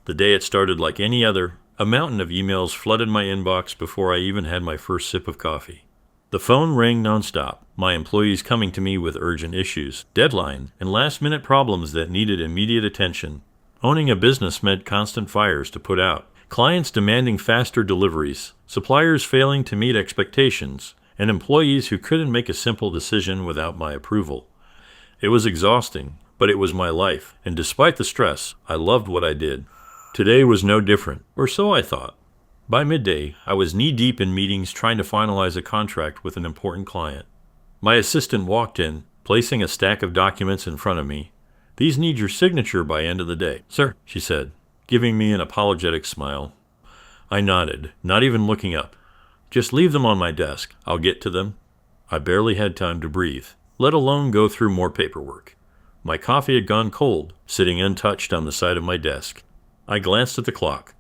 The day had started like any other. A mountain of emails flooded my inbox before I even had my first sip of coffee. The phone rang nonstop, my employees coming to me with urgent issues, deadline, and last-minute problems that needed immediate attention. Owning a business meant constant fires to put out, clients demanding faster deliveries, suppliers failing to meet expectations, and employees who couldn't make a simple decision without my approval. It was exhausting, but it was my life, and despite the stress, I loved what I did. Today was no different, or so I thought. By midday, I was knee-deep in meetings trying to finalize a contract with an important client. My assistant walked in, placing a stack of documents in front of me. "These need your signature by end of the day, sir," she said, giving me an apologetic smile. I nodded, not even looking up. "Just leave them on my desk. I'll get to them." I barely had time to breathe, let alone go through more paperwork. My coffee had gone cold, sitting untouched on the side of my desk. I glanced at the clock.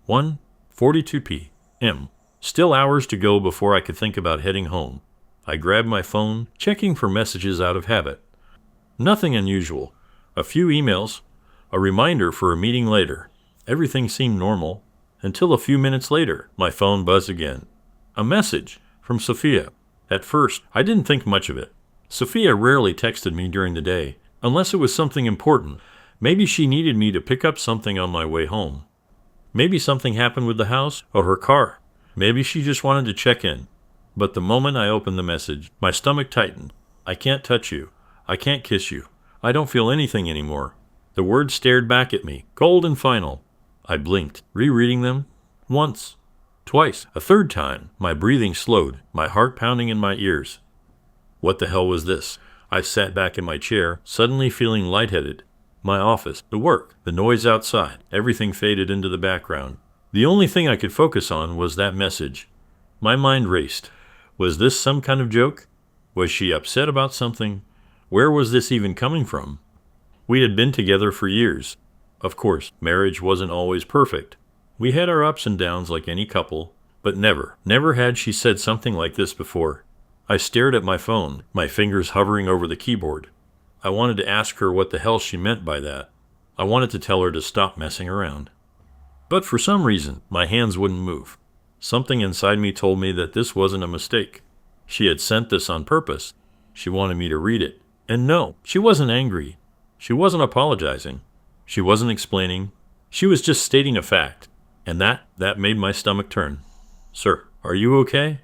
1:42 p.m. Still hours to go before I could think about heading home. I grabbed my phone, checking for messages out of habit. Nothing unusual. A few emails, a reminder for a meeting later. Everything seemed normal, until a few minutes later, my phone buzzed again. A message from Sophia. At first, I didn't think much of it. Sophia rarely texted me during the day, unless it was something important. Maybe she needed me to pick up something on my way home. Maybe something happened with the house or her car. Maybe she just wanted to check in. But the moment I opened the message, my stomach tightened. "I can't touch you. I can't kiss you. I don't feel anything anymore." The words stared back at me, cold and final. I blinked, rereading them. Once, twice, a third time, my breathing slowed, my heart pounding in my ears. What the hell was this? I sat back in my chair, suddenly feeling lightheaded. My office, the work, the noise outside, everything faded into the background. The only thing I could focus on was that message. My mind raced. Was this some kind of joke? Was she upset about something? Where was this even coming from? We had been together for years. Of course, marriage wasn't always perfect. We had our ups and downs like any couple, but never had she said something like this before. I stared at my phone, my fingers hovering over the keyboard. I wanted to ask her what the hell she meant by that. I wanted to tell her to stop messing around. But for some reason, my hands wouldn't move. Something inside me told me that this wasn't a mistake. She had sent this on purpose. She wanted me to read it. And no, she wasn't angry. She wasn't apologizing. She wasn't explaining. She was just stating a fact. And that made my stomach turn. "Sir, are you okay?"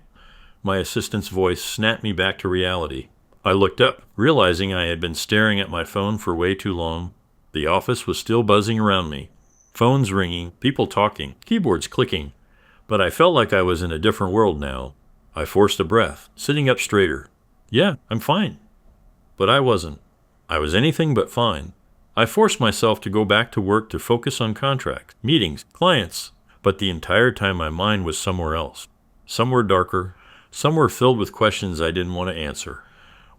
My assistant's voice snapped me back to reality. I looked up, realizing I had been staring at my phone for way too long. The office was still buzzing around me. Phones ringing, people talking, keyboards clicking. But I felt like I was in a different world now. I forced a breath, sitting up straighter. "Yeah, I'm fine." But I wasn't. I was anything but fine. I forced myself to go back to work to focus on contracts, meetings, clients. But the entire time my mind was somewhere else. Somewhere darker, somewhere filled with questions I didn't want to answer.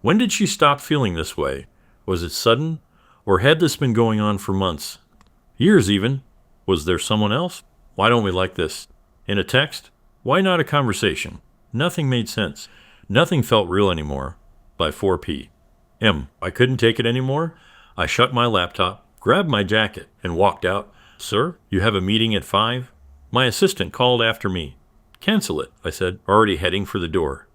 When did she stop feeling this way? Was it sudden? Or had this been going on for months? Years even? Was there someone else? "Why don't we like this?" In a text? Why not a conversation? Nothing made sense. Nothing felt real anymore. By 4 p.m., I couldn't take it anymore. I shut my laptop, grabbed my jacket, and walked out. "Sir, you have a meeting at 5?" My assistant called after me. "Cancel it," I said, already heading for the door.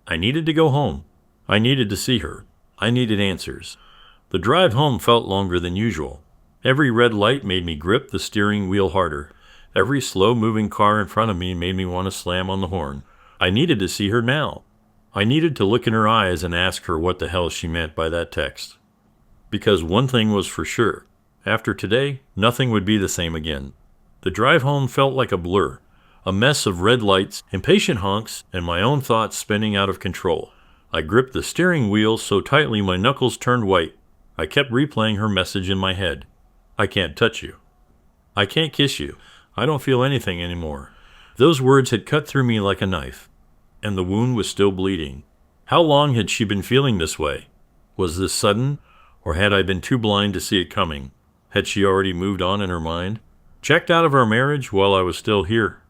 I needed to go home. I needed to see her. I needed answers. The drive home felt longer than usual. Every red light made me grip the steering wheel harder. Every slow-moving car in front of me made me want to slam on the horn. I needed to see her now. I needed to look in her eyes and ask her what the hell she meant by that text. Because one thing was for sure. After today, nothing would be the same again. The drive home felt like a blur. A mess of red lights, impatient honks, and my own thoughts spinning out of control. I gripped the steering wheel so tightly my knuckles turned white. I kept replaying her message in my head. "I can't touch you. I can't kiss you. I don't feel anything anymore." Those words had cut through me like a knife. And the wound was still bleeding. How long had she been feeling this way? Was this sudden, or had I been too blind to see it coming? Had she already moved on in her mind? Checked out of our marriage while I was still here?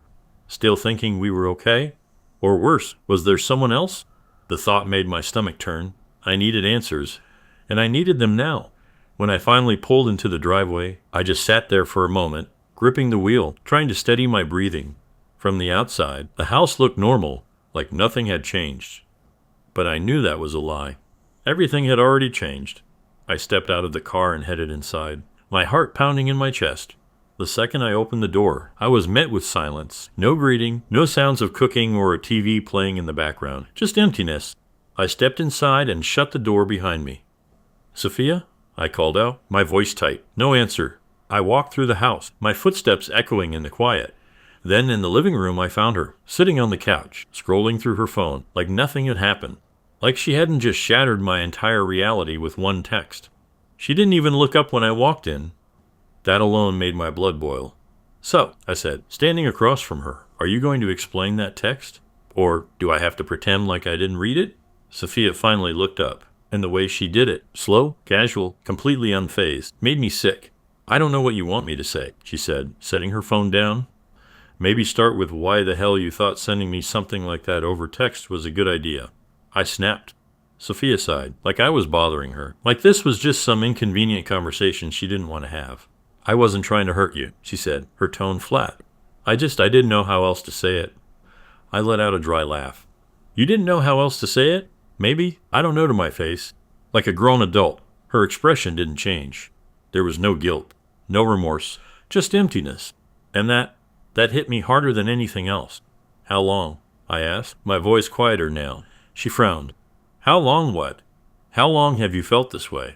Still thinking we were okay? Or worse, was there someone else? The thought made my stomach turn. I needed answers, and I needed them now. When I finally pulled into the driveway, I just sat there for a moment, gripping the wheel, trying to steady my breathing. From the outside, the house looked normal, like nothing had changed. But I knew that was a lie. Everything had already changed. I stepped out of the car and headed inside, my heart pounding in my chest. The second I opened the door, I was met with silence. No greeting, no sounds of cooking or a TV playing in the background, just emptiness. I stepped inside and shut the door behind me. "Sophia?" I called out, my voice tight. No answer. I walked through the house, my footsteps echoing in the quiet. Then in the living room I found her, sitting on the couch, scrolling through her phone, like nothing had happened. Like she hadn't just shattered my entire reality with one text. She didn't even look up when I walked in. That alone made my blood boil. "So," I said, standing across from her, "are you going to explain that text? Or do I have to pretend like I didn't read it?" Sophia finally looked up, and the way she did it, slow, casual, completely unfazed, made me sick. "I don't know what you want me to say," she said, setting her phone down. "Maybe start with why the hell you thought sending me something like that over text was a good idea." I snapped. Sophia sighed, like I was bothering her, like this was just some inconvenient conversation she didn't want to have. "I wasn't trying to hurt you," she said, her tone flat. I didn't know how else to say it." I let out a dry laugh. "You didn't know how else to say it? Maybe, I don't know," to my face. Like a grown adult, her expression didn't change. There was no guilt, no remorse, just emptiness. And that hit me harder than anything else. "How long?" I asked, my voice quieter now. She frowned. "How long what? How long have you felt this way?"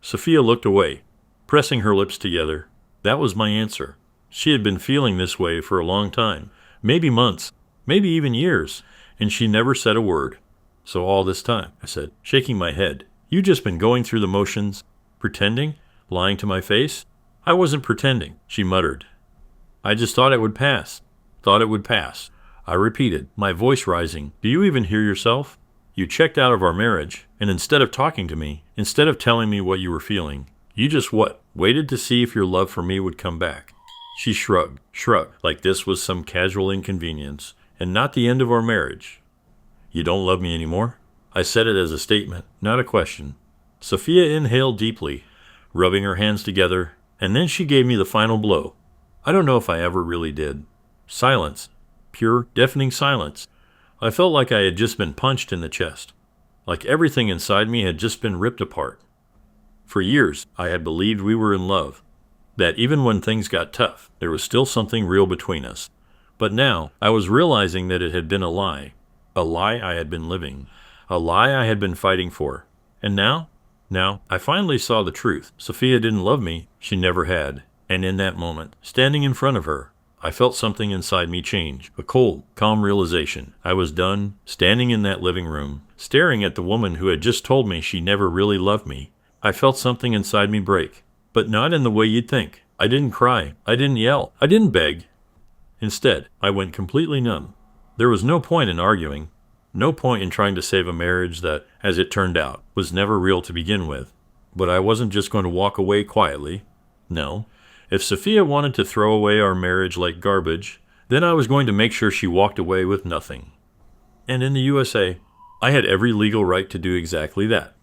Sophia looked away, pressing her lips together. That was my answer. She had been feeling this way for a long time, maybe months, maybe even years, and she never said a word. "So all this time," I said, shaking my head, "you just been going through the motions, pretending, lying to my face?" "I wasn't pretending," she muttered. "I just thought it would pass. Thought it would pass." I repeated, my voice rising. "Do you even hear yourself? You checked out of our marriage, and instead of talking to me, instead of telling me what you were feeling, you just waited to see if your love for me would come back." She shrugged, like this was some casual inconvenience, and not the end of our marriage. "You don't love me anymore?" I said it as a statement, not a question. Sophia inhaled deeply, rubbing her hands together, and then she gave me the final blow. I don't know if I ever really did. Silence. Pure, deafening silence. I felt like I had just been punched in the chest. Like everything inside me had just been ripped apart. For years, I had believed we were in love. That even when things got tough, there was still something real between us. But now, I was realizing that it had been a lie. A lie I had been living. A lie I had been fighting for. And now, I finally saw the truth. Sophia didn't love me. She never had. And in that moment, standing in front of her, I felt something inside me change. A cold, calm realization. I was done, standing in that living room, staring at the woman who had just told me she never really loved me. I felt something inside me break. But not in the way you'd think. I didn't cry. I didn't yell. I didn't beg. Instead, I went completely numb. There was no point in arguing. No point in trying to save a marriage that, as it turned out, was never real to begin with. But I wasn't just going to walk away quietly. No. If Sophia wanted to throw away our marriage like garbage, then I was going to make sure she walked away with nothing. And in the USA, I had every legal right to do exactly that.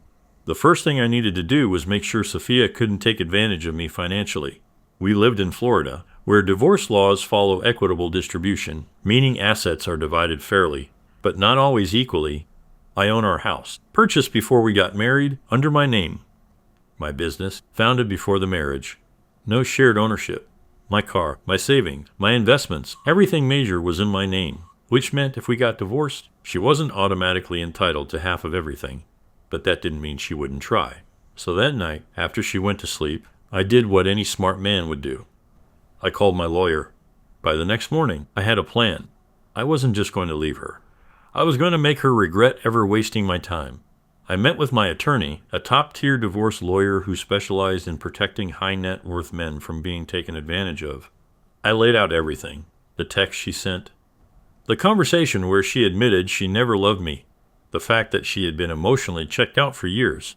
The first thing I needed to do was make sure Sophia couldn't take advantage of me financially. We lived in Florida, where divorce laws follow equitable distribution, meaning assets are divided fairly, but not always equally. I own our house, purchased before we got married, under my name. My business, founded before the marriage. No shared ownership. My car, my savings, my investments, everything major was in my name, which meant if we got divorced, she wasn't automatically entitled to half of everything. But that didn't mean she wouldn't try. So that night, after she went to sleep, I did what any smart man would do. I called my lawyer. By the next morning, I had a plan. I wasn't just going to leave her. I was going to make her regret ever wasting my time. I met with my attorney, a top-tier divorce lawyer who specialized in protecting high-net-worth men from being taken advantage of. I laid out everything. The text she sent. The conversation where she admitted she never loved me. The fact that she had been emotionally checked out for years.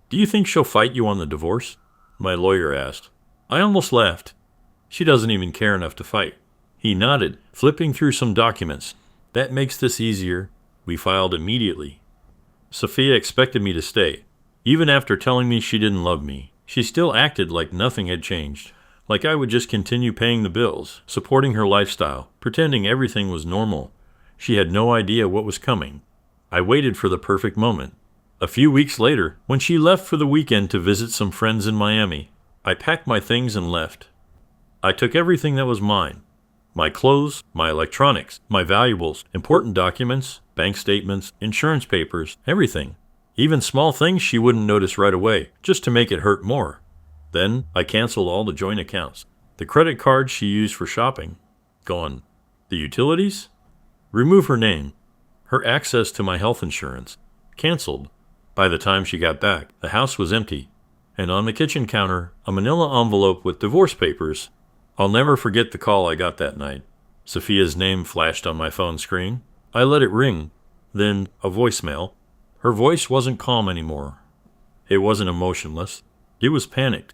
"Do you think she'll fight you on the divorce?" my lawyer asked. I almost laughed. "She doesn't even care enough to fight." He nodded, flipping through some documents. "That makes this easier." We filed immediately. Sophia expected me to stay. Even after telling me she didn't love me, she still acted like nothing had changed. Like I would just continue paying the bills, supporting her lifestyle, pretending everything was normal. She had no idea what was coming. I waited for the perfect moment. A few weeks later, when she left for the weekend to visit some friends in Miami, I packed my things and left. I took everything that was mine. My clothes, my electronics, my valuables, important documents, bank statements, insurance papers, everything. Even small things she wouldn't notice right away, just to make it hurt more. Then I canceled all the joint accounts. The credit cards she used for shopping, gone. The utilities? Remove her name. Her access to my health insurance, canceled. By the time she got back, the house was empty. And on the kitchen counter, a manila envelope with divorce papers. I'll never forget the call I got that night. Sophia's name flashed on my phone screen. I let it ring. Then a voicemail. Her voice wasn't calm anymore. It wasn't emotionless. It was panicked.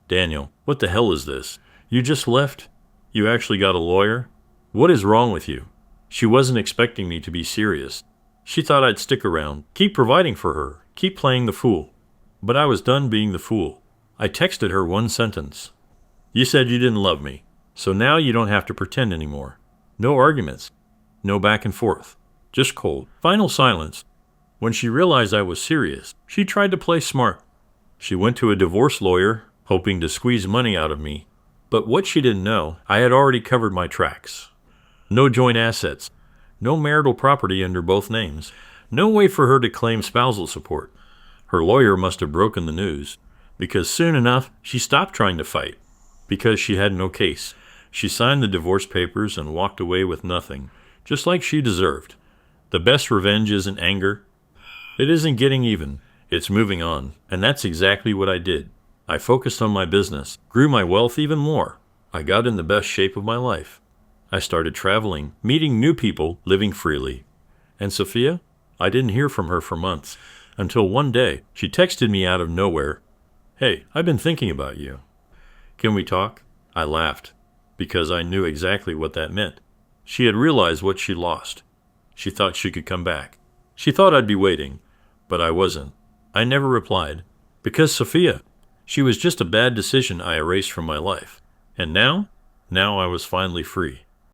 Daniel, what the hell is this? You just left? You actually got a lawyer? What is wrong with you? She wasn't expecting me to be serious. She thought I'd stick around, keep providing for her, keep playing the fool. But I was done being the fool. I texted her one sentence. You said you didn't love me, so now you don't have to pretend anymore. No arguments. No back and forth. Just cold. Final silence. When she realized I was serious, she tried to play smart. She went to a divorce lawyer, hoping to squeeze money out of me. But what she didn't know, I had already covered my tracks. No joint assets. No marital property under both names. No way for her to claim spousal support. Her lawyer must have broken the news, because soon enough, she stopped trying to fight. Because she had no case. She signed the divorce papers and walked away with nothing, just like she deserved. The best revenge isn't anger. It isn't getting even. It's moving on, and that's exactly what I did. I focused on my business, grew my wealth even more. I got in the best shape of my life. I started traveling, meeting new people, living freely. And Sophia? I didn't hear from her for months, until one day she texted me out of nowhere. Hey, I've been thinking about you. Can we talk? I laughed, because I knew exactly what that meant. She had realized what she lost. She thought she could come back. She thought I'd be waiting, but I wasn't. I never replied. Because Sophia, she was just a bad decision I erased from my life. And now I was finally free.